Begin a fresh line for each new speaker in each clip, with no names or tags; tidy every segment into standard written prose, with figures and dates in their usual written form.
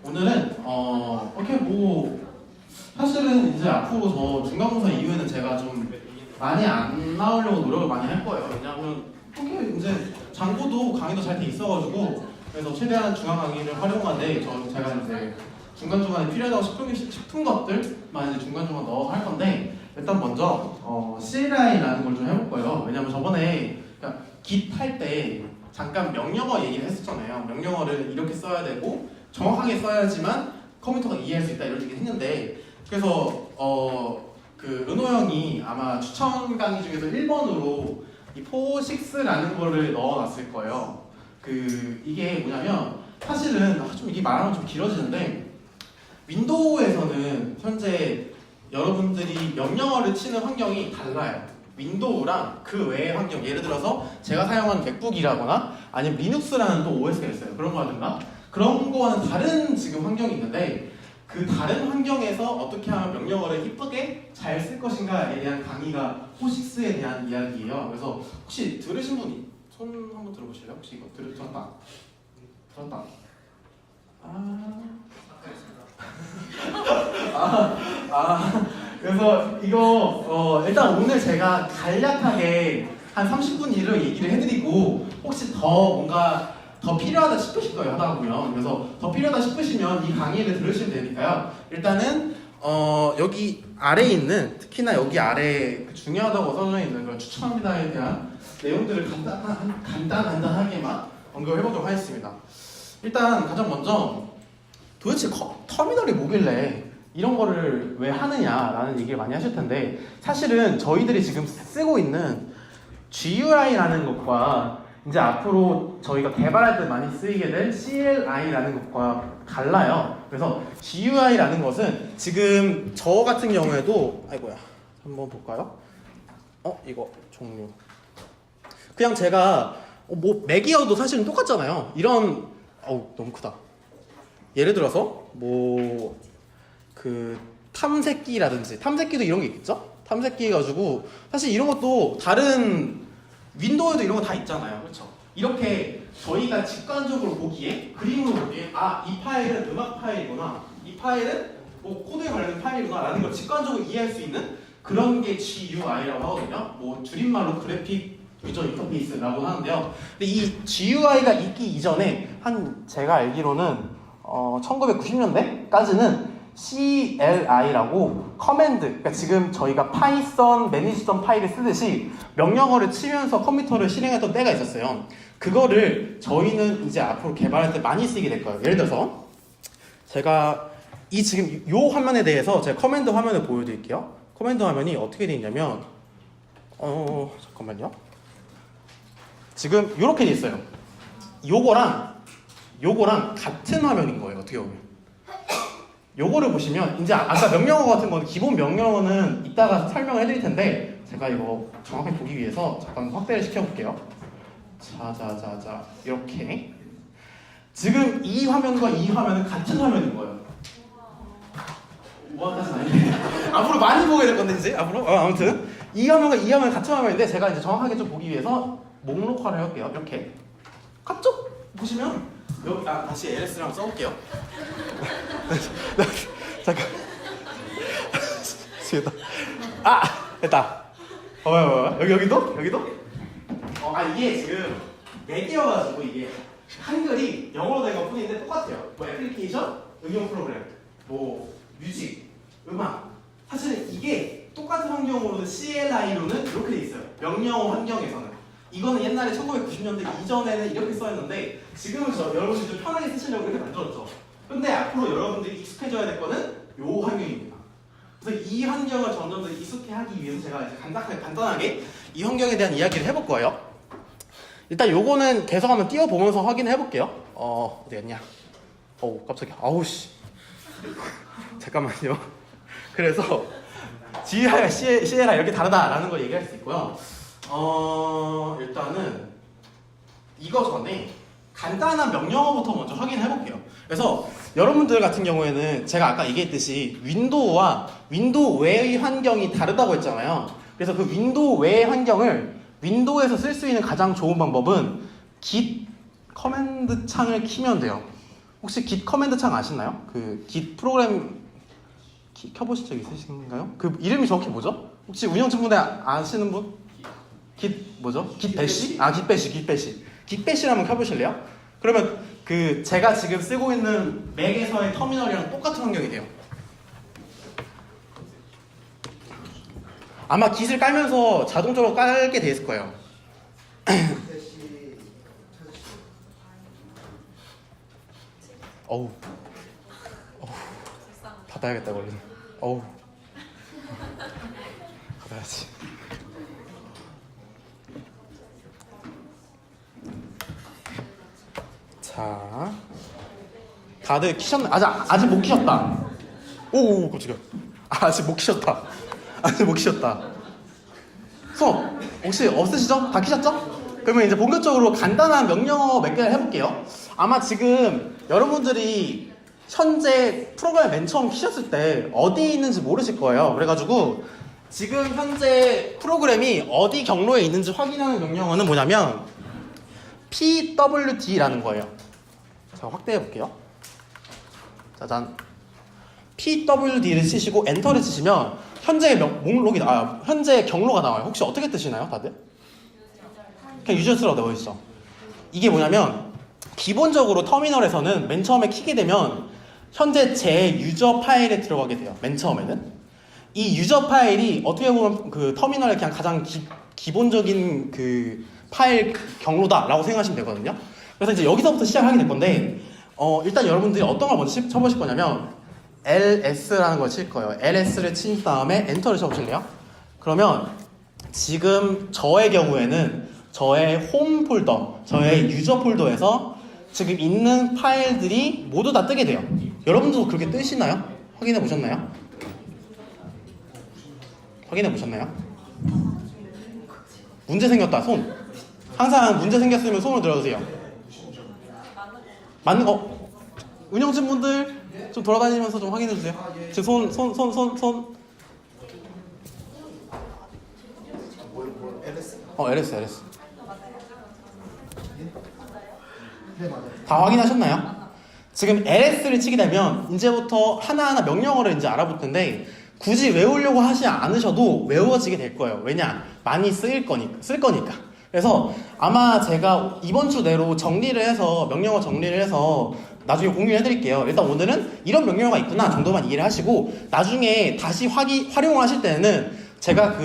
오늘은 이렇게 사실은 이제 앞으로 저 중간고사 이후에는 제가 좀 많이 안 나오려고 노력을 많이 할 거예요. 왜냐하면 이렇게 이제 장고도 강의도 잘 돼 있어가지고 그래서 최대한 중간 강의를 활용하되 제가 이제 중간중간에 필요하다고 싶은 것들만 이제 중간중간 넣어서 할 건데 일단 먼저 CLI라는 걸 좀 해볼 거예요. 왜냐면 저번에 Git 할 때 잠깐 명령어 얘기를 했었잖아요. 명령어를 이렇게 써야 되고 정확하게 써야지만 컴퓨터가 이해할 수 있다 이런 얘기를 했는데 그래서 은호 형이 아마 추천 강의 중에서 1번으로 이 포식스라는 거를 넣어놨을 거예요. 이게 뭐냐면 사실은 좀 이게 말하면 좀 길어지는데 윈도우에서는 현재 여러분들이 명령어를 치는 환경이 달라요. 윈도우랑 그 외의 환경, 예를 들어서 제가 사용하는 맥북이라거나 아니면 리눅스라는 또 OS가 있어요. 그런 거라든가 그런 거와는 다른 지금 환경이 있는데 그 다른 환경에서 어떻게 하면 명령어를 이쁘게 잘 쓸 것인가에 대한 강의가 포식스에 대한 이야기예요. 그래서 혹시 들으신 분이 손 한번 들어보실래요? 혹시 이거 들었다? 그래서 이거 일단 오늘 제가 간략하게 한 30분 일을 얘기를 해드리고 혹시 뭔가 더 필요하다 싶으실 거예요 하다 보면. 그래서 더 필요하다 싶으시면 이 강의를 들으시면 되니까요. 일단은 여기 아래에 있는 특히나 여기 아래에 중요하다고 써져 있는 그런 추천합니다에 대한 내용들을 간단하게만 언급을 해보도록 하겠습니다. 일단 가장 먼저 도대체 터미널이 뭐길래 이런 거를 왜 하느냐라는 얘기를 많이 하실 텐데 사실은 저희들이 지금 쓰고 있는 GUI라는 것과 이제 앞으로 저희가 개발할 때 많이 쓰이게 될 CLI라는 것과 달라요. 그래서 GUI라는 것은 지금 저 같은 경우에도 한번 볼까요? 이거 종류 그냥 제가 맥이어도 사실은 똑같잖아요. 이런 너무 크다. 예를 들어서 탐색기라든지 탐색기도 이런 게 있겠죠? 탐색기 해가지고 사실 이런 것도 다른 윈도우에도 이런 거 다 있잖아요. 그렇죠? 이렇게 저희가 직관적으로 보기에 그림으로 보기에 이 파일은 음악 파일이구나, 이 파일은 코드에 관련된 파일이구나 라는 걸 직관적으로 이해할 수 있는 그런 게 GUI라고 하거든요. 줄임말로 그래픽 유저 인터페이스라고 하는데요. 근데 이 GUI가 있기 이전에 제가 알기로는 1990년대까지는 CLI라고 커맨드, 그러니까 지금 저희가 파이썬 매니지던 파일을 쓰듯이 명령어를 치면서 컴퓨터를 실행했던 때가 있었어요. 그거를 저희는 이제 앞으로 개발할 때 많이 쓰게 될 거예요. 예를 들어서 제가 지금 이 화면에 대해서 제가 커맨드 화면을 보여드릴게요. 커맨드 화면이 어떻게 되어 있냐면 잠깐만요. 지금 이렇게 돼 있어요. 요거랑 같은 화면인 거예요. 어떻게 보면. 요거를 보시면 이제 아까 명령어 같은 거는 기본 명령어는 이따가 설명을 해드릴 텐데 제가 이거 정확하게 보기 위해서 잠깐 확대를 시켜볼게요. 자 이렇게 지금 이 화면과 이 화면은 같은 화면인 거예요. 뭐하다는 아닌데 앞으로 많이 보게 될 건데 이제 앞으로 아무튼 이 화면과 이 화면은 같은 화면인데 제가 이제 정확하게 좀 보기 위해서 목록화를 해볼게요. 이렇게 카쪽 보시면 여기 다시 LS랑 써볼게요. 잠깐. 됐다. 여기도? 이게 지금 4개여가지고 이게 한글이 영어로 된 것 뿐인데 똑같아요. 애플리케이션, 응용 프로그램, 뮤직, 음악. 사실 이게 똑같은 환경으로는 CLI로는 이렇게 돼 있어요. 명령어 환경에서는. 이거는 옛날에 1990년대 이전에는 이렇게 써였는데 지금은 여러분들이 좀 편하게 쓰시려고 이렇게 만들었죠. 근데 앞으로 여러분들이 익숙해져야 될 거는 요 환경입니다. 그래서 이 환경을 점점 더 익숙해하기 위해서 제가 이제 간단하게 이 환경에 대한 이야기를 해볼 거예요. 일단 요거는 계속 한번 띄워보면서 확인해 볼게요. 어디 갔냐? 깜짝이야. 아우씨. 잠깐만요. 그래서 GUI와 CLI 이렇게 다르다라는 걸 얘기할 수 있고요. 일단은 이거 전에 간단한 명령어부터 먼저 확인해 볼게요. 그래서 여러분들 같은 경우에는 제가 아까 얘기했듯이 윈도우와 윈도우 외의 환경이 다르다고 했잖아요. 그래서 그 윈도우 외의 환경을 윈도우에서 쓸 수 있는 가장 좋은 방법은 git 커맨드 창을 키면 돼요. 혹시 git 커맨드 창 아시나요? 그 git 프로그램 켜보신 적 있으신가요? 그 이름이 정확히 뭐죠? 혹시 운영진분들 아시는 분? git 뭐죠? git bash? git bash, git bash. git bash를 한번 켜보실래요? 그러면 그 제가 지금 쓰고 있는 맥에서의 터미널이랑 똑같은 환경이 돼요. 아마 git을 깔면서 자동적으로 깔게 돼 있을 거예요. 어우, 닫아야겠다 얼른. 어우, 닫아야지. 자, 다들 키셨나? 아직 못 키셨다. 오, 깜짝이야. 아직 못 키셨다. 아직 못 키셨다. 손 혹시 없으시죠? 다 키셨죠? 그러면 이제 본격적으로 간단한 명령어 몇 개를 해볼게요. 아마 지금 여러분들이 현재 프로그램 맨 처음 키셨을 때 어디 있는지 모르실 거예요. 그래가지고 지금 현재 프로그램이 어디 경로에 있는지 확인하는 명령어는 뭐냐면 pwd라는 거예요. 자, 확대해 볼게요. 짜잔. pwd를 치시고 엔터를 치시면 현재 목록이 현재 경로가 나와요. 혹시 어떻게 뜨시나요, 다들? 그냥 유저스라고 되어 있어. 이게 뭐냐면 기본적으로 터미널에서는 맨 처음에 키게 되면 현재 제 유저 파일에 들어가게 돼요. 맨 처음에는 이 유저 파일이 어떻게 보면 그 터미널의 그냥 가장 기본적인 그 파일 경로다라고 생각하시면 되거든요. 그래서 이제 여기서부터 시작하게 될 건데 일단 여러분들이 어떤 걸 먼저 쳐보실 거냐면 ls라는 걸 칠 거예요. ls를 친 다음에 엔터를 쳐보실래요? 그러면 지금 저의 경우에는 저의 홈 폴더, 저의 유저 폴더에서 지금 있는 파일들이 모두 다 뜨게 돼요. 여러분들도 그렇게 뜨시나요? 확인해 보셨나요? 확인해 보셨나요? 문제 생겼다, 손. 항상 문제 생겼으면 손을 들어주세요. 맞는 거. 운영진 분들 좀 돌아다니면서 좀 확인해 주세요. 지금 손. LS. 다 확인하셨나요? 지금 LS를 치게 되면 이제부터 하나하나 명령어를 이제 알아볼 텐데 굳이 외우려고 하지 않으셔도 외워지게 될 거예요. 왜냐? 많이 쓸 거니까. 그래서 아마 제가 이번 주 내로 명령어 정리를 해서 나중에 공유해 드릴게요. 일단 오늘은 이런 명령어가 있구나 정도만 이해를 하시고 나중에 다시 활용을 하실 때는 제가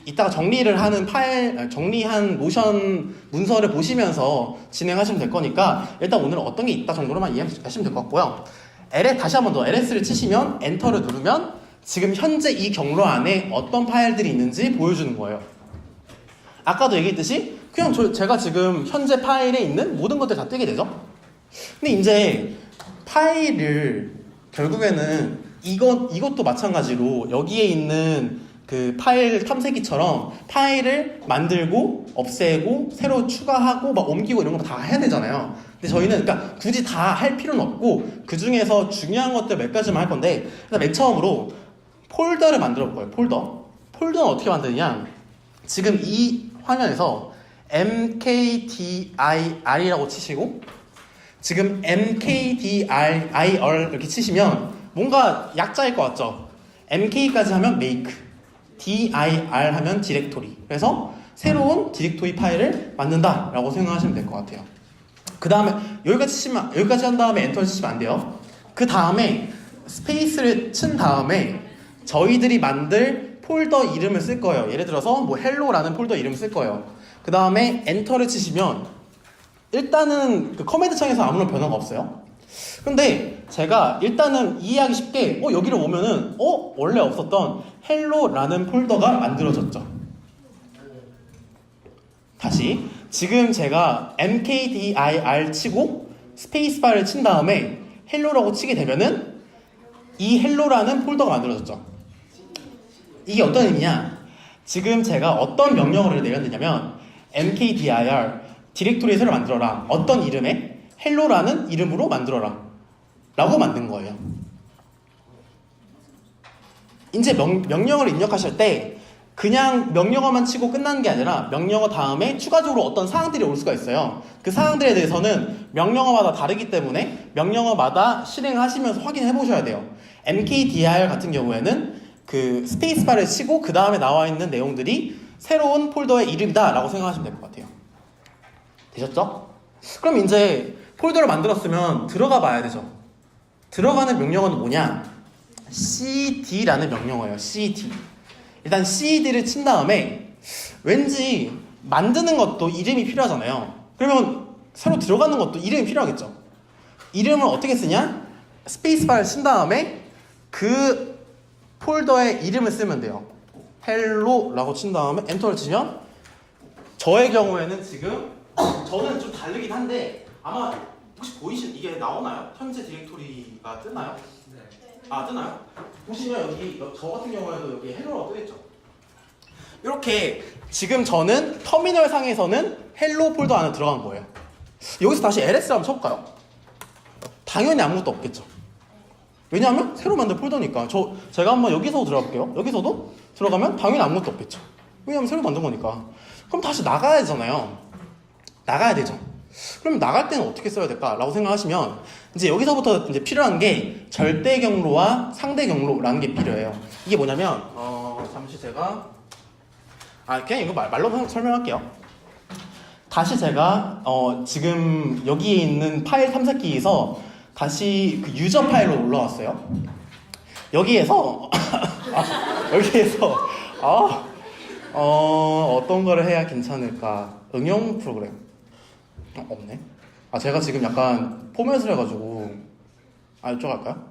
이따가 정리한 노션 문서를 보시면서 진행하시면 될 거니까 일단 오늘은 어떤 게 있다 정도로만 이해하시면 될 것 같고요. 다시 한 번 더 LS를 치시면 엔터를 누르면 지금 현재 이 경로 안에 어떤 파일들이 있는지 보여주는 거예요. 아까도 얘기했듯이 그냥 제가 지금 현재 파일에 있는 모든 것들 다 뜨게 되죠. 근데 이제 파일을 결국에는 이것도 마찬가지로 여기에 있는 그 파일 탐색기처럼 파일을 만들고 없애고 새로 추가하고 막 옮기고 이런 거 다 해야 되잖아요. 근데 저희는 그러니까 굳이 다 할 필요는 없고 그 중에서 중요한 것들 몇 가지만 할 건데 일단 맨 처음으로 폴더를 만들어 볼 거예요. 폴더는 어떻게 만드느냐? 지금 이 화면에서 mkdir이라고 치시고 지금 mkdir 이렇게 치시면 뭔가 약자일 것 같죠? mk까지 하면 make, dir 하면 디렉토리. 그래서 새로운 디렉토리 파일을 만든다라고 생각하시면 될 것 같아요. 그 다음에 여기까지 한 다음에 엔터를 치시면 안 돼요. 그 다음에 스페이스를 친 다음에 저희들이 만들 폴더 이름을 쓸 거예요. 예를 들어서 뭐 hello라는 폴더 이름을 쓸 거예요. 그 다음에 엔터를 치시면 일단은 그 커맨드 창에서 아무런 변화가 없어요. 근데 제가 일단은 이해하기 쉽게 여기를 오면은 원래 없었던 hello라는 폴더가 만들어졌죠. 다시 지금 제가 mkdir 치고 스페이스바를 친 다음에 hello라고 치게 되면은 이 hello라는 폴더가 만들어졌죠. 이게 어떤 의미냐? 지금 제가 어떤 명령어를 내렸느냐면 mkdir 디렉토리를 새로 만들어라. 어떤 이름에? hello라는 이름으로 만들어라 라고 만든 거예요. 이제 명령어를 입력하실 때 그냥 명령어만 치고 끝나는 게 아니라 명령어 다음에 추가적으로 어떤 사항들이 올 수가 있어요. 그 사항들에 대해서는 명령어마다 다르기 때문에 명령어마다 실행하시면서 확인해 보셔야 돼요. mkdir 같은 경우에는 그 스페이스바를 치고 그 다음에 나와 있는 내용들이 새로운 폴더의 이름이다 라고 생각하시면 될 것 같아요. 되셨죠? 그럼 이제 폴더를 만들었으면 들어가 봐야 되죠. 들어가는 명령어는 뭐냐? cd라는 명령어예요. cd. 일단 cd를 친 다음에 왠지 만드는 것도 이름이 필요하잖아요. 그러면 새로 들어가는 것도 이름이 필요하겠죠. 이름을 어떻게 쓰냐? 스페이스바를 친 다음에 그 폴더의 이름을 쓰면 돼요. hello라고 친 다음에 엔터를 치면 저의 경우에는 지금 저는 좀 다르긴 한데 아마 혹시 이게 나오나요? 현재 디렉토리가 뜨나요? 네. 아 뜨나요? 보시면 여기 저 같은 경우에도 여기 hello라고 뜨겠죠. 이렇게 지금 저는 터미널 상에서는 hello 폴더 안에 들어간 거예요. 여기서 다시 ls 한번 쳐볼까요? 당연히 아무것도 없겠죠. 왜냐하면 새로 만든 폴더니까. 제가 한번 여기서 들어가 볼게요. 여기서도 들어가면 당연히 아무것도 없겠죠. 왜냐하면 새로 만든 거니까. 그럼 다시 나가야 되잖아요. 나가야 되죠. 그럼 나갈 때는 어떻게 써야 될까라고 생각하시면 이제 여기서부터 이제 필요한 게 절대 경로와 상대 경로라는 게 필요해요. 이게 뭐냐면 잠시 제가 그냥 이거 말로 설명할게요. 다시 제가 지금 여기에 있는 파일 탐색기에서 다시 그 유저 파일로 올라왔어요. 여기에서 어떤 거를 해야 괜찮을까? 응용 프로그램 없네. 제가 지금 약간 포맷을 해가지고 이쪽 할까요?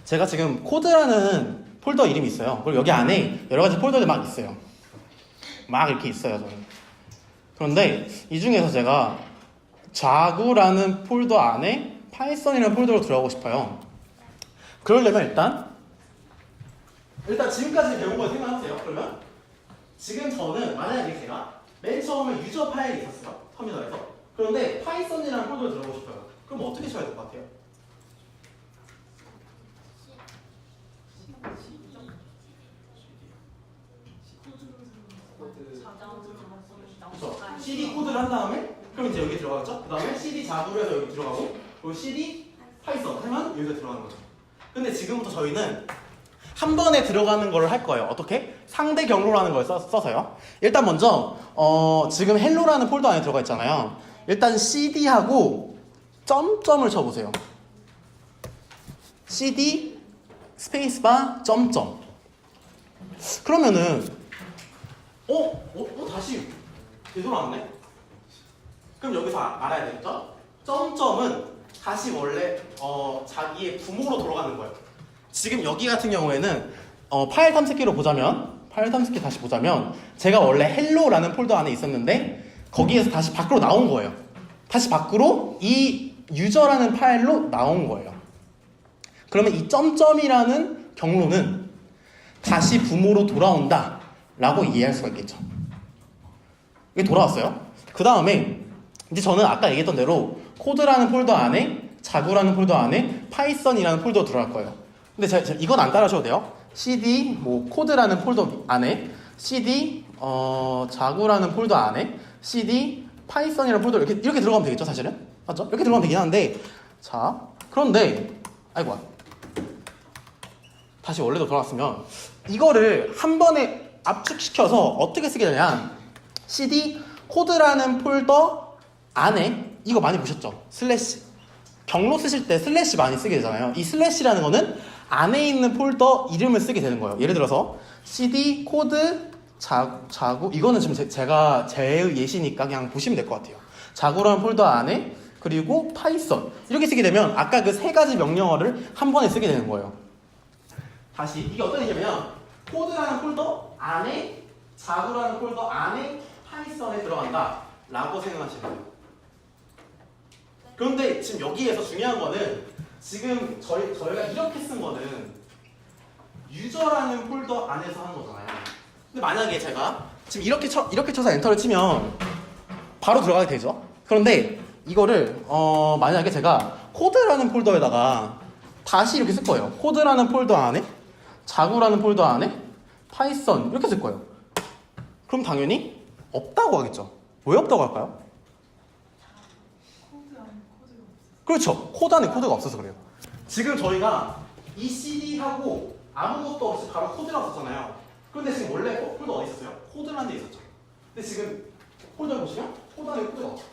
제가 지금 코드라는 폴더 이름이 있어요. 그리고 여기 안에 여러 가지 폴더들이 막 있어요. 막 이렇게 있어요, 저는. 그런데 이 중에서 제가 자구라는 폴더 안에 파이썬이라는 폴더로 들어가고 싶어요. 그러려면 일단 지금까지 배운 걸 생각하세요. 그러면 지금 저는 만약에 제가 맨 처음에 유저 파일이 있었어요. 터미널에서. 그런데 파이썬이라는 폴더로 들어가고 싶어요. 그럼 어떻게 쳐야 될 것 같아요? 그렇죠. cd 코드를 한 다음에 그럼 이제 여기 들어가죠. 그 다음에 cd 자구로 해서 여기 들어가고 그리고 cd 파이썬 하면 여기가 들어가는 거죠. 근데 지금부터 저희는 한 번에 들어가는 걸 할 거예요. 어떻게? 상대 경로라는 걸 써서요. 일단 먼저 지금 헬로라는 폴더 안에 들어가 있잖아요. 일단 cd하고 점점을 쳐보세요. cd 스페이스바 점점. 그러면은 다시 되돌아왔네? 그럼 여기서 알아야 되겠죠? 점점은 다시 원래 자기의 부모로 돌아가는 거예요. 지금 여기 같은 경우에는 파일 탐색기로 파일 탐색기 다시 보자면 제가 원래 hello라는 폴더 안에 있었는데 거기에서 다시 밖으로 나온 거예요. 다시 밖으로 이 유저라는 파일로 나온 거예요. 그러면 이 점점이라는 경로는 다시 부모로 돌아온다 라고 이해할 수가 있겠죠. 이게 돌아왔어요. 그 다음에 이제 저는 아까 얘기했던 대로 코드라는 폴더 안에 자구라는 폴더 안에 파이썬이라는 폴더 들어갈 거예요. 근데 이건 안 따라하셔도 돼요. cd 코드라는 폴더 안에 cd 자구라는 폴더 안에 cd 파이썬이라는 폴더 이렇게 들어가면 되겠죠, 사실은? 맞죠? 이렇게 들어가면 되긴 하는데 그런데 아이고 다시 원래로 돌아왔으면 이거를 한 번에 압축시켜서 어떻게 쓰게 되냐? cd 코드라는 폴더 안에 이거 많이 보셨죠? 슬래시 경로 쓰실 때 슬래시 많이 쓰게 되잖아요. 이 슬래시라는 거는 안에 있는 폴더 이름을 쓰게 되는 거예요. 예를 들어서 cd 코드 자구 이거는 지금 제가 제 예시니까 그냥 보시면 될 것 같아요. 자구라는 폴더 안에 그리고 파이썬 이렇게 쓰게 되면 아까 그 세 가지 명령어를 한 번에 쓰게 되는 거예요. 다시 이게 어떤 얘기냐면 코드라는 폴더 안에 자구라는 폴더 안에 파이썬에 들어간다 라고 생각하시면 돼요. 그런데 지금 여기에서 중요한 거는 지금 저희가 이렇게 쓴 거는 유저라는 폴더 안에서 한 거잖아요. 근데 만약에 제가 지금 이렇게 쳐서 엔터를 치면 바로 들어가게 되죠. 그런데 이거를 만약에 제가 코드라는 폴더에다가 다시 이렇게 쓸 거예요. 코드라는 폴더 안에 자구라는 폴더 안에 파이썬 이렇게 쓸 거예요. 그럼 당연히 없다고 하겠죠. 왜 없다고 할까요? 그렇죠. 코드 안에 코드가 없어서 그래요. 지금 저희가 이 CD하고 아무것도 없이 바로 코드라고 썼잖아요. 그런데 지금 원래 폴더 어디 있었어요? 코드라는 데 있었죠. 근데 지금 폴더 보시면 코드 안에 코드가 없죠.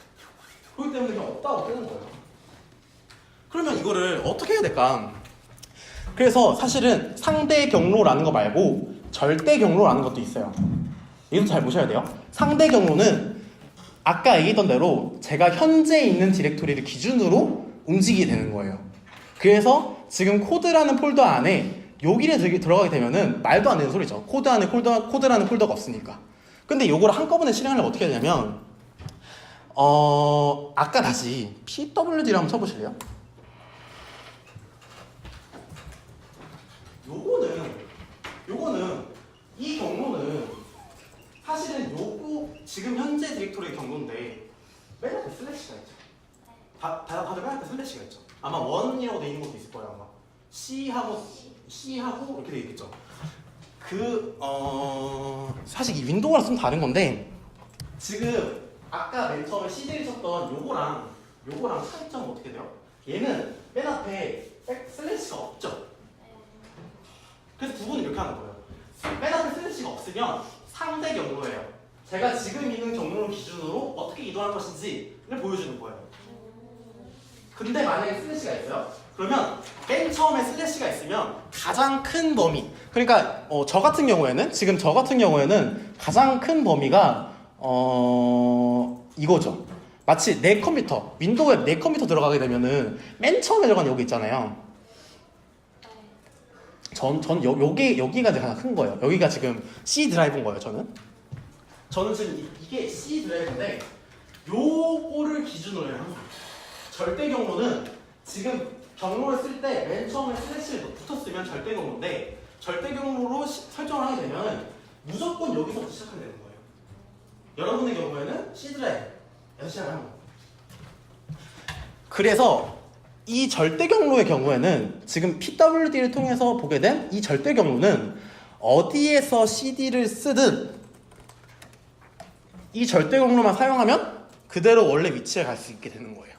그렇기 때문에 그냥 없다고 뜨는 거예요. 그러면 이거를 어떻게 해야 될까? 그래서 사실은 상대 경로라는 거 말고 절대 경로라는 것도 있어요. 이것도 잘 보셔야 돼요. 상대 경로는 아까 얘기했던 대로 제가 현재 있는 디렉토리를 기준으로 움직이게 되는 거예요. 그래서 지금 코드라는 폴더 안에 여기를 들어가게 되면은 말도 안 되는 소리죠. 코드 안에 코드라는 폴더가 없으니까. 근데 요걸 한꺼번에 실행하려면 어떻게 해야 되냐면 아까 다시 pwd를 한번 쳐보실래요? 요거는 이 경로는 사실은 요거 지금 현재 디렉토리의 경로인데 맨 앞에 슬래시가 있죠. 다들 맨 앞에 슬래시가 있죠. 아마 원이라고 돼 있는 것도 있을 거예요. 아마 C하고 이렇게 돼 있겠죠. 사실 이 윈도우랑 좀 다른 건데 지금 아까 맨 처음에 CD를 쳤던 요거랑 차이점은 어떻게 돼요? 얘는 맨 앞에 슬래시가 없죠. 그래서 구분을 이렇게 하는 거예요. 맨 앞에 슬래시가 없으면 상대 경로예요. 제가 지금 있는 경로를 기준으로 어떻게 이동할 것인지를 보여주는 거예요. 근데 만약에 슬래시가 있어요? 그러면 맨 처음에 슬래시가 있으면 가장 큰 범위, 그러니까 저 같은 경우에는 가장 큰 범위가 이거죠. 마치 내 컴퓨터, 윈도우에 내 컴퓨터 들어가게 되면은 맨 처음에 들어간 여기 있잖아요. 여기가 가장 큰 거예요. 여기가 지금 C 드라이브인 거예요. 저는 지금 이게 C 드라이브인데 요거를 기준으로 해요. 항상. 절대 경로는 지금 경로를 쓸 때 맨 처음에 슬래시를 붙었으면 절대 경로인데 절대 경로로 설정을 하게 되면 무조건 여기서부터 시작하게 되는 거예요. 여러분의 경우에는 C 드라이브에서 시작을 하는 거예요. 그래서 이 절대 경로의 경우에는 지금 PWD를 통해서 보게 된 이 절대 경로는 어디에서 CD를 쓰든 이 절대 경로만 사용하면 그대로 원래 위치에 갈 수 있게 되는 거예요.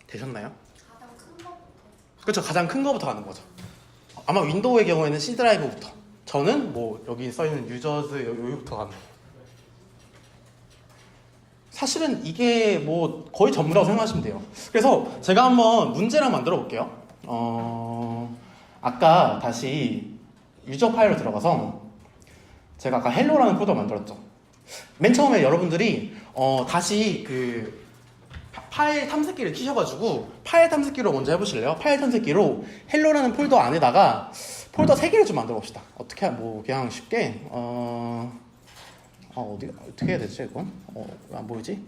되셨나요?
가장 큰 거부터.
그렇죠. 가장 큰 거부터 가는 거죠. 아마 윈도우의 경우에는 C 드라이브부터. 저는 뭐 여기 써있는 유저즈 여기부터 가는 거예요. 사실은 이게 뭐 거의 전부라고 생각하시면 돼요. 그래서 제가 한번 문제를 한번 만들어 볼게요. 아까 다시 유저 파일로 들어가서 제가 아까 헬로라는 폴더 만들었죠. 맨 처음에 여러분들이 다시 그 파일 탐색기를 키셔가지고 파일 탐색기로 먼저 해보실래요? 파일 탐색기로 헬로라는 폴더 안에다가 폴더 3개를 좀 만들어 봅시다. 어떻게 뭐 그냥 쉽게 어떻게 해야 되지 이건? 왜 안 보이지?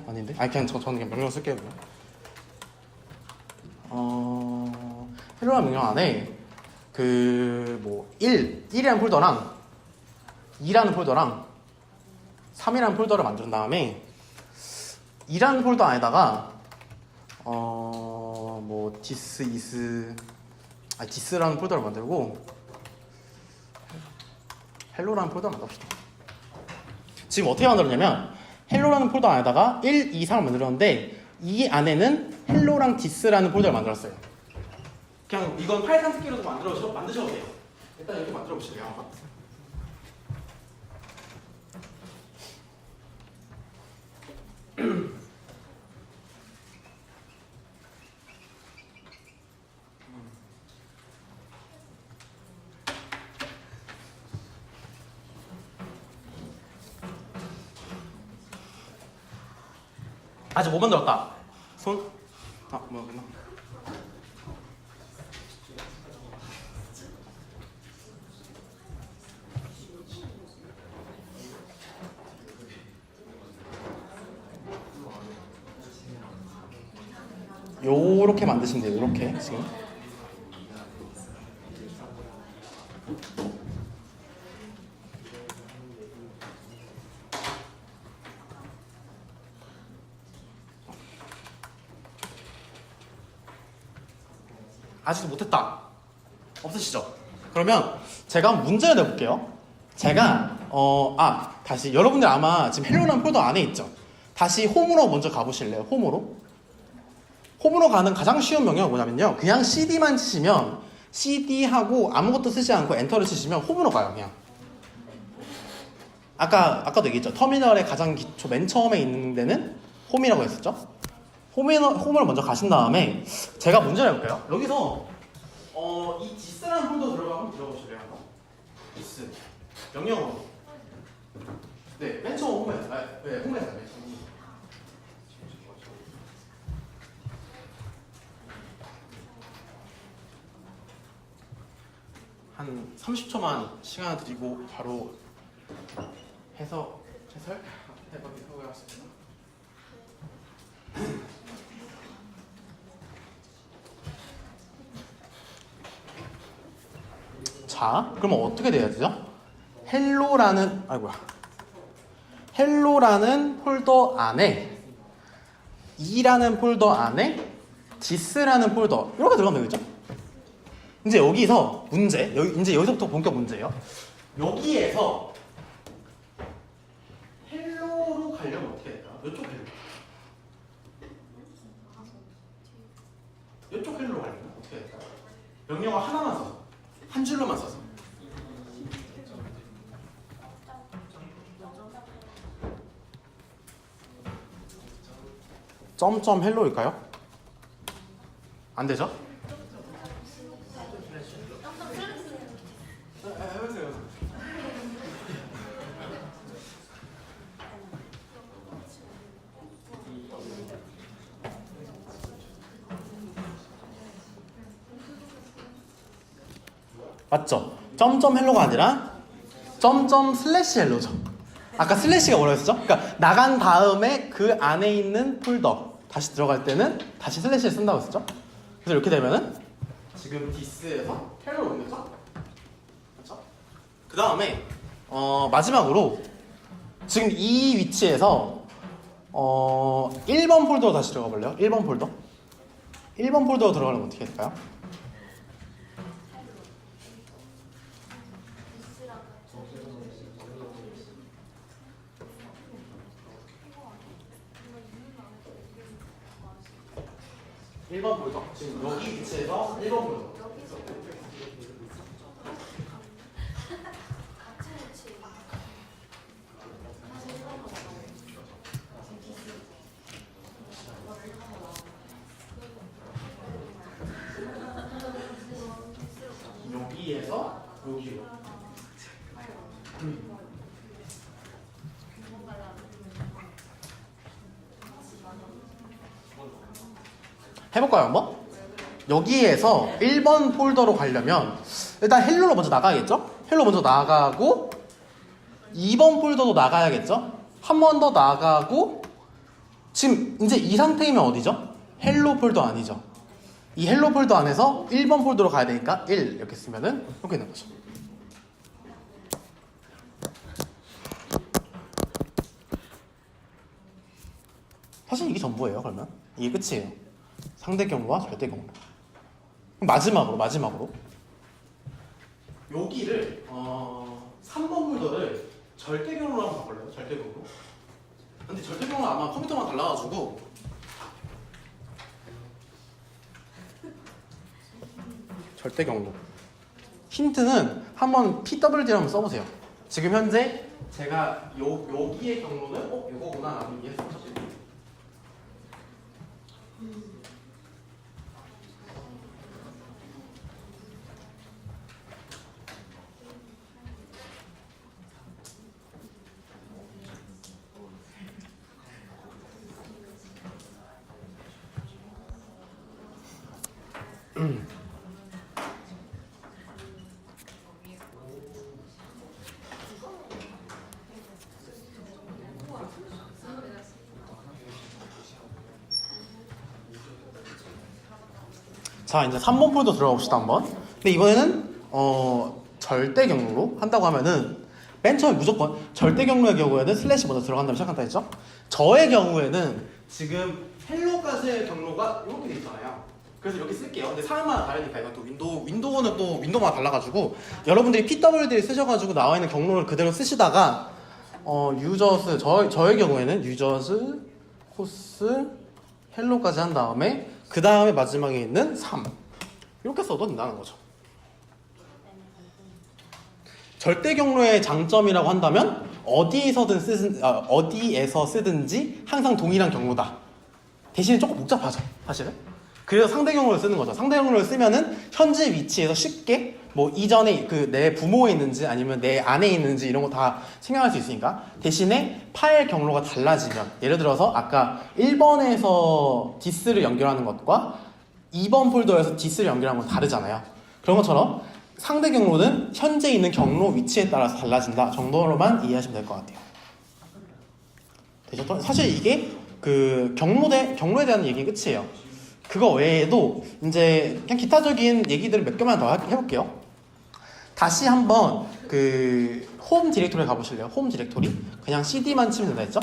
아닌데? 그냥 저는 그냥 명령 쓸게요. 헬로라는 명령 안에 그 뭐 1이라는 폴더랑 2라는 폴더랑 3이라는 폴더를 만든 다음에 2라는 폴더 안에다가 뭐 디스라는 폴더를 만들고 헬로라는 폴더를 만듭시다. 지금 어떻게 만들었냐면 헬로라는 폴더 안에다가 1, 2, 3을 만들었는데 이 안에는 헬로랑 디스라는 폴더를 만들었어요. 그냥 이건 파일 탐색기로도 만드셔도 돼요. 일단 이렇게 만들어 보실래요? 아직 못 만들었다. 뭐였나? 요렇게 만드시면 돼요. 요렇게 지금. 아직도 못했다. 없으시죠? 그러면 제가 한번 문제를 내볼게요. 제가 다시 여러분들 아마 지금 헬로라는 폴더 안에 있죠? 다시 홈으로 먼저 가보실래요? 홈으로 가는 가장 쉬운 명령은 뭐냐면요, 그냥 CD만 치시면 CD하고 아무것도 쓰지 않고 엔터를 치시면 홈으로 가요. 그냥 아까도 얘기했죠. 터미널의 가장 기초 맨 처음에 있는 데는 홈이라고 했었죠. 홈을 먼저 가신 다음에 제가 문제를 해볼게요. 여기서 이 디스라는 폴더 한번 들어보실래요? 디스 명령어로. 네, 맨 처음 홈에서. 네, 홈에서 맨 처음. 한 30초만 시간을 드리고 바로 해설 해보도록 하겠습니다. 자, 그러면 어떻게 돼야 되죠? 헬로라는 폴더 안에 E라는 폴더 안에 디스라는 폴더 이렇게 들어가면 되겠죠? 이제 여기서 이제 여기서부터 본격 문제예요. 여기에서 헬로로 가려면 어떻게 될까요? 이쪽 헬로로 가려면 어떻게 될까요? 명령어 하나만 써서, 한 줄로만 써서. 점점 헬로일까요? 안 되죠? 해보세요. 맞죠? 점점 헬로가 아니라 점점 슬래시 헬로죠. 아까 슬래시가 뭐라고 했었죠? 그러니까 나간 다음에 그 안에 있는 폴더 다시 들어갈 때는 다시 슬래시를 쓴다고 했었죠? 그래서 이렇게 되면은 지금 디스에서 헬로로 옮겼죠? 그렇죠? 그 다음에 마지막으로 지금 이 위치에서 1번 폴더로 다시 들어가 볼래요? 1번 폴더로 들어가려면 어떻게 될까요? 지금 여기 위치에서 1번 폴더. 여기에서 여기로. 해볼까요 한번? 여기에서 1번 폴더로 가려면 일단 헬로로 먼저 나가야겠죠? 헬로 먼저 나가고 2번 폴더도 나가야겠죠? 한 번 더 나가고 지금 이제 이 상태이면 어디죠? 헬로 폴더 아니죠? 이 헬로 폴더 안에서 1번 폴더로 가야 되니까 1 이렇게 쓰면은 이렇게 있는 거죠. 사실 이게 전부예요. 그러면 이게 끝이에요. 상대 경로와 절대 경로. 마지막으로 여기를 3번 폴더를 절대 경로로 한번 바꿔볼래요? 절대 경로. 근데 절대 경로는 아마 컴퓨터만 달라가지고 절대 경로. 힌트는 한번 PWD 한번 써보세요. 지금 현재 제가 여기의 경로는 이거구나 라는 이해했었죠. 자, 이제 3번 폴더 들어가 봅시다 한번. 근데 이번에는 절대 경로로 한다고 하면은 맨 처음에 무조건 절대 경로의 경우에는 슬래시 먼저 들어간 다음에 시작한다 했죠? 저의 경우에는 지금 헬로까지의 경로가 이렇게 돼 있잖아요. 그래서 이렇게 쓸게요. 근데 사람마다 다르니까 이건 또 윈도우는 또 윈도우마다 달라가지고 여러분들이 PWD를 쓰셔가지고 나와 있는 경로를 그대로 쓰시다가 유저스 저의 경우에는 유저스 코스 헬로까지 한 다음에 그 다음에 마지막에 있는 3 이렇게 써도 된다는 거죠. 절대 경로의 장점이라고 한다면 어디에서 쓰든지 항상 동일한 경로다. 대신에 조금 복잡하죠, 사실은. 그래서 상대 경로를 쓰는 거죠. 상대 경로를 쓰면은 현재 위치에서 쉽게 뭐 이전에 그 내 부모에 있는지 아니면 내 안에 있는지 이런 거 다 생각할 수 있으니까 대신에 파일 경로가 달라지면 예를 들어서 아까 1번에서 디스를 연결하는 것과 2번 폴더에서 디스를 연결하는 건 다르잖아요. 그런 것처럼 상대 경로는 현재 있는 경로 위치에 따라서 달라진다 정도로만 이해하시면 될 것 같아요. 되죠? 사실 이게 그 경로에 대한 얘기 끝이에요. 그거 외에도 이제 그냥 기타적인 얘기들을 몇 개만 더 해볼게요. 다시 한번 그 홈 디렉토리 가보실래요? 홈 디렉토리 그냥 CD만 치면 된다 했죠?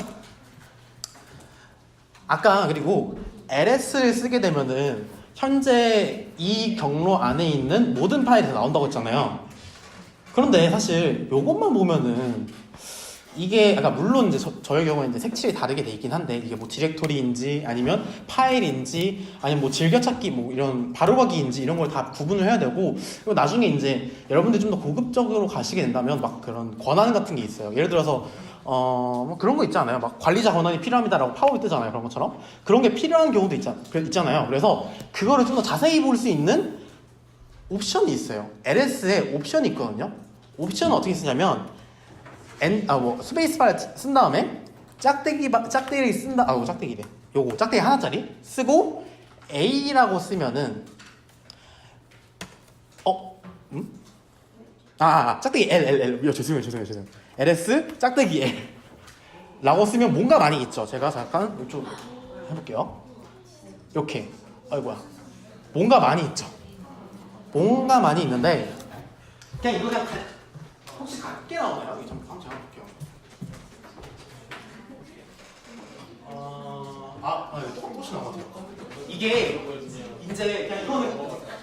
아까 그리고 LS를 쓰게 되면은 현재 이 경로 안에 있는 모든 파일이 다 나온다고 했잖아요. 그런데 사실 요것만 보면은 이게 아까 물론 이제 저의 경우에 이제 색칠이 다르게 돼 있긴 한데 이게 뭐 디렉토리인지 아니면 파일인지 아니면 뭐 즐겨찾기 뭐 이런 바로가기인지 이런 걸 다 구분을 해야 되고 그리고 나중에 이제 여러분들이 좀 더 고급적으로 가시게 된다면 막 그런 권한 같은 게 있어요. 예를 들어서 뭐 그런 거 있잖아요. 막 관리자 권한이 필요합니다라고 파워에 뜨잖아요. 그런 것처럼 그런 게 필요한 경우도 있잖아요. 그래서 그거를 좀 더 자세히 볼 수 있는 옵션이 있어요. LS에 옵션이 있거든요. 옵션은 어떻게 쓰냐면 스페이스바를 쓴 다음에 짝대기를 쓴다. 짝대기래. 요거 짝대기 하나짜리 쓰고 A라고 쓰면은 짝대기 L. 죄송해요. LS 짝대기 L 라고 쓰면 뭔가 많이 있죠. 제가 잠깐 이쪽 해볼게요. 이렇게 뭔가 많이 있죠. 뭔가 많이 있는데 그냥 이거 혹시 같게 나오나요? 이거 잠깐 볼게요. 똑같이 나오네요. 이게 이제 그냥 이거는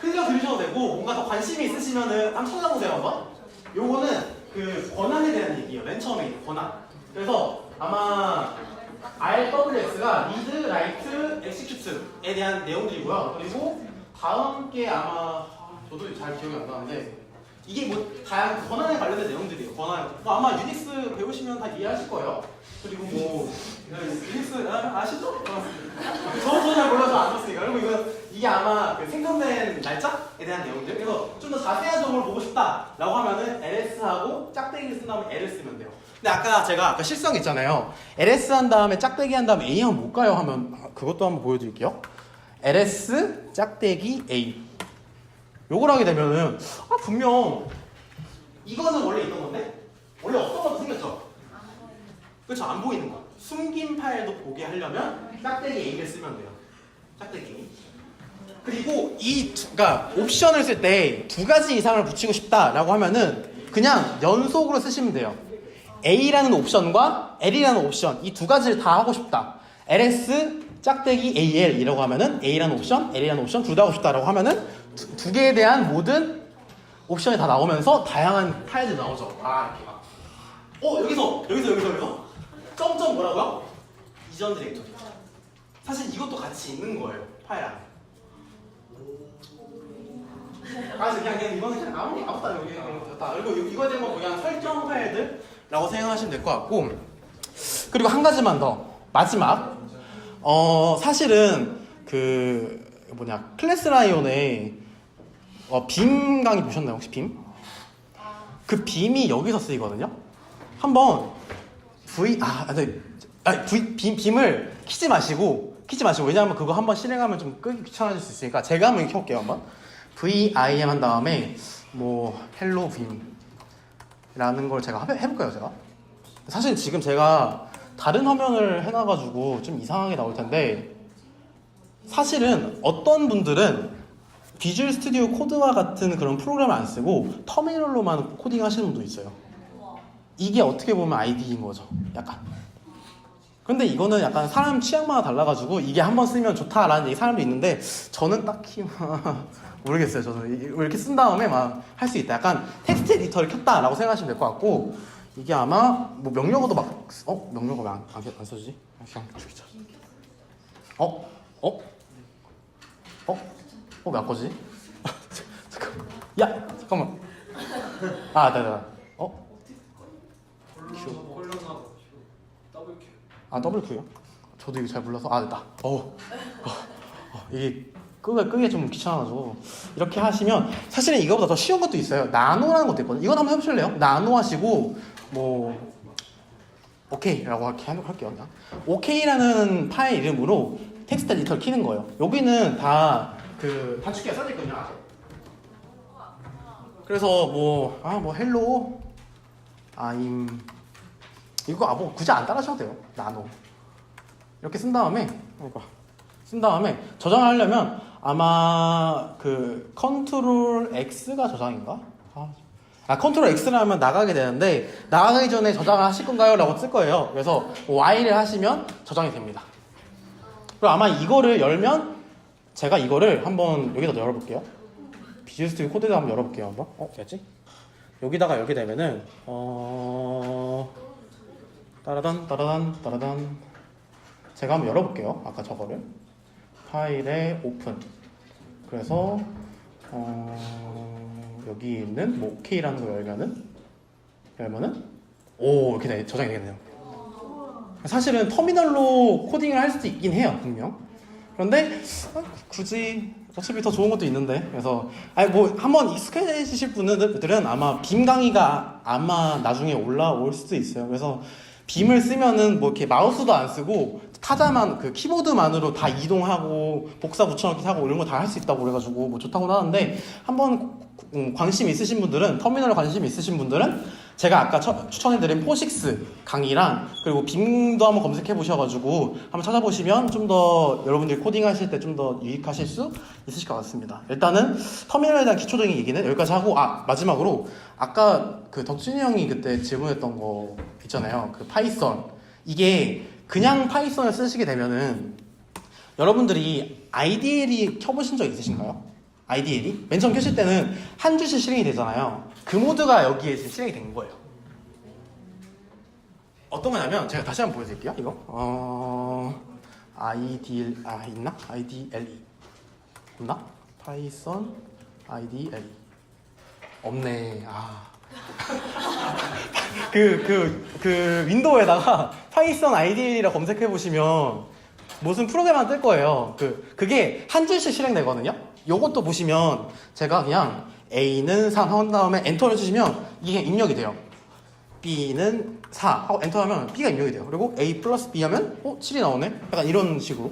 클리어 들으셔도 되고 뭔가 더 관심이 있으시면은 한번 찾아보세요 한번. 요거는 그 권한에 대한 얘기예요. 맨 처음에 있는 권한. 그래서 아마 RWX가 Read, Write, Execute에 대한 내용들이고요. 그리고 다음 게 아마 저도 잘 기억이 안 나는데 이게 뭐 다양한 권한에 관련된 내용들이에요. 권한. 아마 유닉스 배우시면 다 이해하실 거예요. 그리고 뭐 유닉스 아시죠? 저도 잘 몰라서 안 봤으니까. 그리고 이게 아마 그 생성된 날짜에 대한 내용들. 그래서 좀 더 자세한 정보를 보고 싶다라고 하면은 LS하고 짝대기를 쓴 다음에 L을 쓰면 돼요. 근데 제가 아까 실수한 게 있잖아요. LS 한 다음에 짝대기 한 다음에 A 하면 못 가요 하면 그것도 한번 보여드릴게요. LS 짝대기 A. 요걸 하게 되면은 분명 이거는 원래 있던 건데 원래 없던 것도 생겼죠? 그렇죠? 안 보이는 거. 숨긴 파일도 보게 하려면 짝대기 A를 쓰면 돼요. 짝대기. 그리고 그러니까 옵션을 쓸 때 2가지 이상을 붙이고 싶다라고 하면은 그냥 연속으로 쓰시면 돼요. A라는 옵션과 L이라는 옵션 이 2가지를 다 하고 싶다. LS 짝대기 AL이라고 하면은 A라는 옵션, L이라는 옵션 둘 다 하고 싶다라고 하면은 두 개에 대한 모든 옵션이 다 나오면서 다양한 파일들이 나오죠. 이렇게 막. 여기서 점점 뭐라고요? 이전 디렉토리. 사실 이것도 같이 있는 거예요. 파일 안에. 그냥 이거는 그냥 아무것도 여기 됐다. 그리고 이거에 대한 건 그냥 설정 파일들라고 생각하시면 될 것 같고. 그리고 한 가지만 더. 마지막. 사실은 클래스라이온의 빔 강의 보셨나요? 혹시 빔? 그 빔이 여기서 쓰이거든요. 한번 빔을 키지 마시고 왜냐하면 그거 한번 실행하면 좀 끄기 귀찮아질 수 있으니까 제가 한번 켜볼게요. 한번 VIM 한 다음에 뭐 헬로 빔이라는 걸 제가 해볼까요? 제가 사실 지금 제가 다른 화면을 해놔가지고 좀 이상하게 나올 텐데 사실은 어떤 분들은 비주얼 스튜디오 코드와 같은 그런 프로그램을 안 쓰고 터미널로만 코딩 하시는 분도 있어요. 이게 어떻게 보면 IDE인 거죠. 약간 근데 이거는 약간 사람 취향마다 달라가지고 이게 한번 쓰면 좋다라는 얘기 사람도 있는데 저는 딱히 모르겠어요. 저는 이렇게 쓴 다음에 막 할 수 있다. 약간 텍스트 에디터를 켰다라고 생각하시면 될 것 같고 이게 아마 뭐 명령어도 막 명령어 왜 안 써주지? 그냥 죽이자. 왜 안 꺼지지? 잠깐만. 야 잠깐만. 네. 더블 Q요? 저도 이거 잘 몰라서 됐다. 이게 끄기가 좀 귀찮아가지고 이렇게 하시면 사실은 이거보다 더 쉬운 것도 있어요. 나노라는 것도 있거든요. 이건 한번 해보실래요? 나노 하시고 뭐 오케이라고 할게요. 그냥 오케이라는 파일 이름으로 텍스트 에디터를 키는 거예요. 여기는 다 그 단축키가 써져 있거든요. 그래서 뭐 헬로 이거 뭐 굳이 안 따라하셔도 돼요. 나노 이렇게 쓴 다음에 저장을 하려면 아마 그 컨트롤 X가 저장인가? 컨트롤 X를 하면 나가게 되는데 나가기 전에 저장을 하실 건가요? 라고 쓸 거예요. 그래서 Y를 하시면 저장이 됩니다. 그리고 아마 이거를 열면 제가 이거를 한번 여기다 열어볼게요. 비주얼 스튜디오 코드에다 한번 열어볼게요. 한번. 됐지? 여기다가 열게 되면은 따라단 제가 한번 열어볼게요. 아까 저거를 파일에 오픈. 그래서 여기 있는 뭐 OK라는 거 열면은 이렇게 저장이 되겠네요. 사실은 터미널로 코딩을 할 수도 있긴 해요, 분명. 그런데 굳이 어차피 더 좋은 것도 있는데 그래서 뭐 한번 익숙해지실 분들은 아마 빔 강의가 아마 나중에 올라올 수도 있어요. 그래서 빔을 쓰면은 뭐 이렇게 마우스도 안 쓰고 타자만 그 키보드만으로 다 이동하고 복사 붙여넣기 하고 이런 거 다 할 수 있다고 그래가지고 뭐 좋다고 하는데 한번 관심 있으신 분들은 터미널에 관심 있으신 분들은 제가 아까 추천해드린 포식스 강의랑 그리고 빔도 한번 검색해 보셔가지고 한번 찾아보시면 좀 더 여러분들이 코딩하실 때 좀 더 유익하실 수 있으실 것 같습니다. 일단은 터미널에 대한 기초적인 얘기는 여기까지 하고 마지막으로 아까 그 덕준이 형이 그때 질문했던 거 있잖아요. 그 파이썬 이게 그냥 파이썬을 쓰시게 되면은 여러분들이 IDLE 켜보신 적 있으신가요? IDLE? 맨 처음 켜실 때는 한 줄씩 실행이 되잖아요. 그 모드가 여기에 지금 실행이 된 거예요. 어떤 거냐면 제가 다시 한번 보여드릴게요. 이거 IDL 있나? IDLE 없나? 파이썬 IDLE 없네. 그 윈도우에다가 파이썬 IDLE라 검색해 보시면 무슨 프로그램 하나 뜰 거예요. 그게 한 줄씩 실행되거든요. 요것도 보시면 제가 그냥 A는 3 한 다음에 엔터를 주시면 이게 입력이 돼요. B는 4 하고 엔터하면 B가 입력이 돼요. 그리고 A 플러스 B 하면 7이 나오네? 약간 이런 식으로.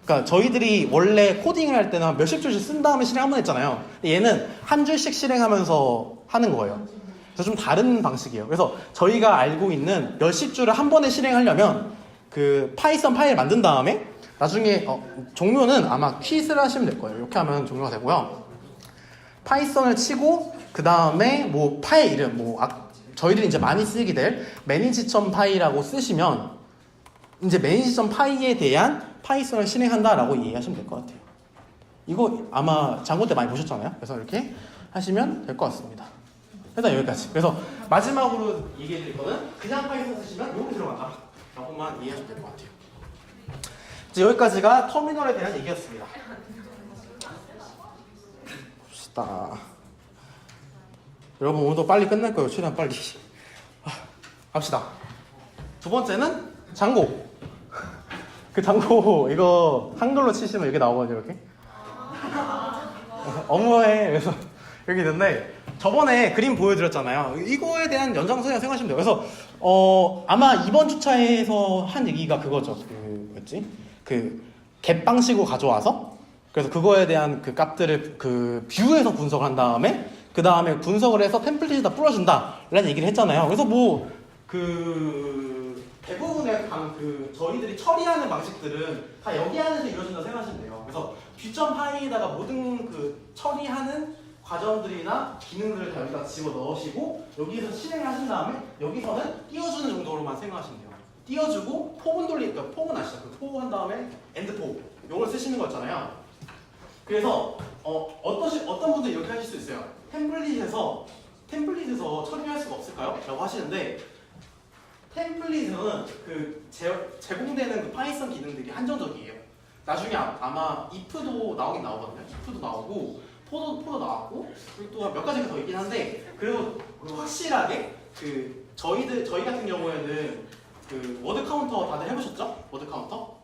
그러니까 저희들이 원래 코딩을 할 때는 몇십 줄씩 쓴 다음에 실행 한 번 했잖아요. 얘는 한 줄씩 실행하면서 하는 거예요. 그래서 좀 다른 방식이에요. 그래서 저희가 알고 있는 몇십 줄을 한 번에 실행하려면 그 파이썬 파일 만든 다음에 나중에 종료는 아마 퀴즈를 하시면 될 거예요. 이렇게 하면 종료가 되고요. 파이썬을 치고 그 다음에 뭐 파일 이름 저희들이 이제 많이 쓰게 될 manage.py라고 쓰시면 이제 manage.py에 대한 파이썬을 실행한다라고 이해하시면 될 것 같아요. 이거 아마 장고 때 많이 보셨잖아요. 그래서 이렇게 하시면 될 것 같습니다. 일단 여기까지. 그래서 마지막으로 얘기해 드릴 거는 그냥 파이썬 쓰시면 이렇게 들어간다 라고만 이해하시면 될 것 같아요. 이제 여기까지가 터미널에 대한 얘기였습니다. 봅시다. 여러분 오늘도 빨리 끝날 거예요. 최대한 빨리. 갑시다. 두 번째는 장고. 그 장고 이거 한글로 치시면 이렇게 나오거든요. 이렇게. 어머해. 그래서 여기 있는데 저번에 그림 보여드렸잖아요. 이거에 대한 연장선이라고 생각하시면 돼요. 그래서 아마 이번 주차에서 한 얘기가 그거죠. 그 갭 방식으로 가져와서 그래서 그거에 대한 그 값들을 그 뷰에서 분석을 한 다음에 그 다음에 분석을 해서 템플릿에다 뿌려준다 라는 얘기를 했잖아요. 그래서 뭐 그 대부분의 그 저희들이 처리하는 방식들은 다 여기 안에서 이루어진다고 생각하시면 돼요. 그래서 뷰.py에다가 모든 그 처리하는 과정들이나 기능들을 다 여기다 집어 넣으시고 여기서 실행을 하신 다음에 여기서는 띄워주는 정도로만 생각하시면 돼요. 띄워주고 포분 그러니까 포분 아시죠? 그 포 한 다음에 엔드 포 요걸 쓰시는 거잖아요. 그래서 어떤 분들 이렇게 하실 수 있어요. 템플릿에서 처리할 수가 없을까요? 라고 하시는데 템플릿은 그 제공되는 그 파이썬 기능들이 한정적이에요. 나중에 아마 if도 나오긴 나오거든요. if도 나오고 포도 나왔고 그리고 또 몇 가지가 더 있긴 한데 그래도 확실하게 그 저희 같은 경우에는 그 워드 카운터 다들 해보셨죠? 워드 카운터?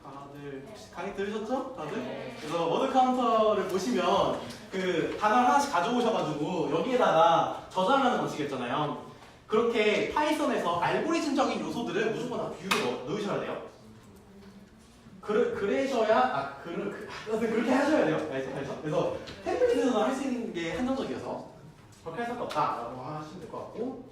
다들 혹시 강의 들으셨죠? 다들? 그래서 워드 카운터를 보시면 그 단어를 하나씩 가져오셔가지고 여기에다가 저장하는 방식이었잖아요. 그렇게 파이썬에서 알고리즘적인 요소들을 무조건 다 뷰로 넣으셔야 돼요. 그러셔야 그렇게 하셔야 돼요. 알죠? 그래서 템플릿에서는 할 수 있는 게 한정적이어서 그렇게 할 수밖에 없다라고 하시면 될 것 같고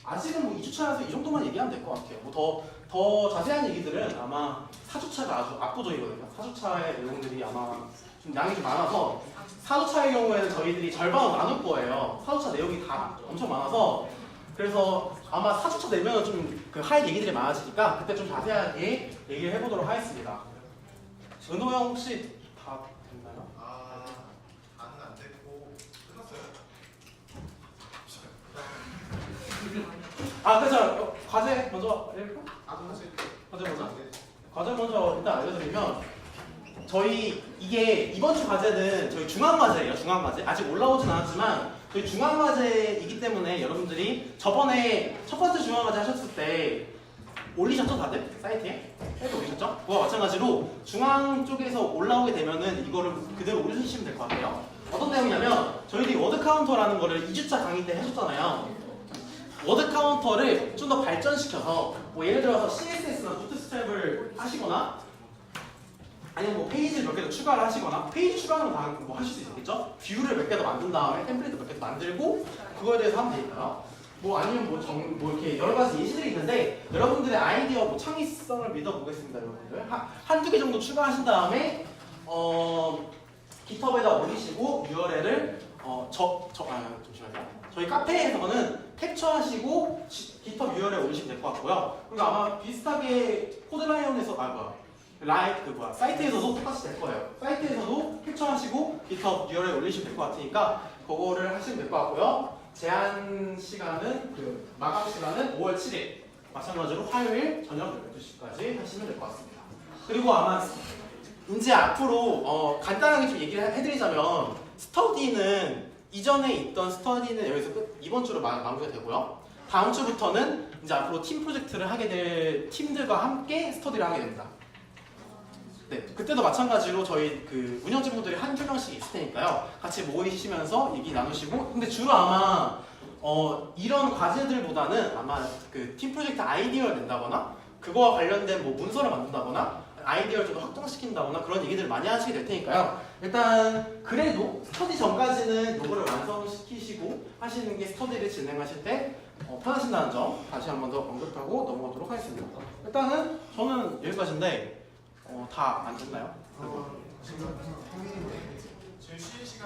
아직은 뭐 2주차라서 이 정도만 얘기하면 될 것 같아요. 뭐 더 자세한 얘기들은 아마 4주차가 아주 압도적이거든요. 4주차의 내용들이 아마 좀 양이 좀 많아서 4주차의 경우에는 저희들이 절반으로 나눌 거예요. 4주차 내용이 다 엄청 많아서 그래서 아마 4주차 되면 좀 할 얘기들이 많아지니까 그때 좀 자세하게 얘기를 해보도록 하겠습니다. 은호 형 혹시 다 됐나요?
다는 안 됐고 끝났어요.
그렇죠. 과제 먼저 읽을까? 과제 먼저 일단 알려드리면 저희 이게 이번 주 과제는 저희 중앙과제예요. 중앙과제 아직 올라오진 않았지만 저희 중앙과제이기 때문에 여러분들이 저번에 첫 번째 중앙과제 하셨을 때 올리셨죠 다들? 사이트에? 사이트에 올리셨죠? 그와 마찬가지로 중앙 쪽에서 올라오게 되면은 이거를 그대로 올려주시면 될 것 같아요. 어떤 내용이냐면 저희들이 워드 카운터라는 거를 2주차 강의 때 해줬잖아요. 워드 카운터를 좀 더 발전시켜서 뭐 예를 들어서 CSS나 부트스트랩을 하시거나 아니면 뭐 페이지를 몇 개 더 추가를 하시거나 페이지 추가는 다 뭐 하실 수 있겠죠? 뷰를 몇 개 더 만든 다음에 템플릿 몇 개 더 만들고 그거에 대해서 하면 되니까요. 뭐 아니면 뭐 이렇게 여러 가지 예시들이 있는데 여러분들의 아이디어 뭐 창의성을 믿어보겠습니다, 여러분들. 한두 개 정도 추가하신 다음에 GitHub에다 올리시고 URL을 잠시만요. 저희 카페에서는 캡처하시고 GitHub URL 올리시면 될 것 같고요. 그리고 아마 비슷하게 코드라이언에서 사이트에서도 똑같이 될 거예요. 사이트에서도 캡처하시고 GitHub URL 올리시면 될 것 같으니까 그거를 하시면 될 것 같고요. 제한 시간은 마감 시간은 5월 7일. 마찬가지로 화요일 저녁 12시까지 하시면 될 것 같습니다. 그리고 아마 이제 앞으로 간단하게 좀 얘기를 해드리자면 스터디는 이전에 있던 스터디는 여기서 이번 주로 마무리가 되고요. 다음 주부터는 이제 앞으로 팀 프로젝트를 하게 될 팀들과 함께 스터디를 하게 됩니다. 네, 그때도 마찬가지로 저희 그 운영진분들이 한두 명씩 있을 테니까요. 같이 모이시면서 얘기 나누시고 근데 주로 아마 이런 과제들보다는 아마 그 팀 프로젝트 아이디어를 낸다거나 그거와 관련된 뭐 문서를 만든다거나 아이디어를 좀 확장시킨다거나 그런 얘기들을 많이 하시게 될 테니까요. 일단 그래도 스터디 전까지는 이거를 완성시키시고 하시는 게 스터디를 진행하실 때 편하신다는 점 다시 한 번 더 언급하고 넘어가도록 하겠습니다. 일단은 저는 여기까지인데 다 안 됐나요?
지금 평일인데 지금 쉬는 시간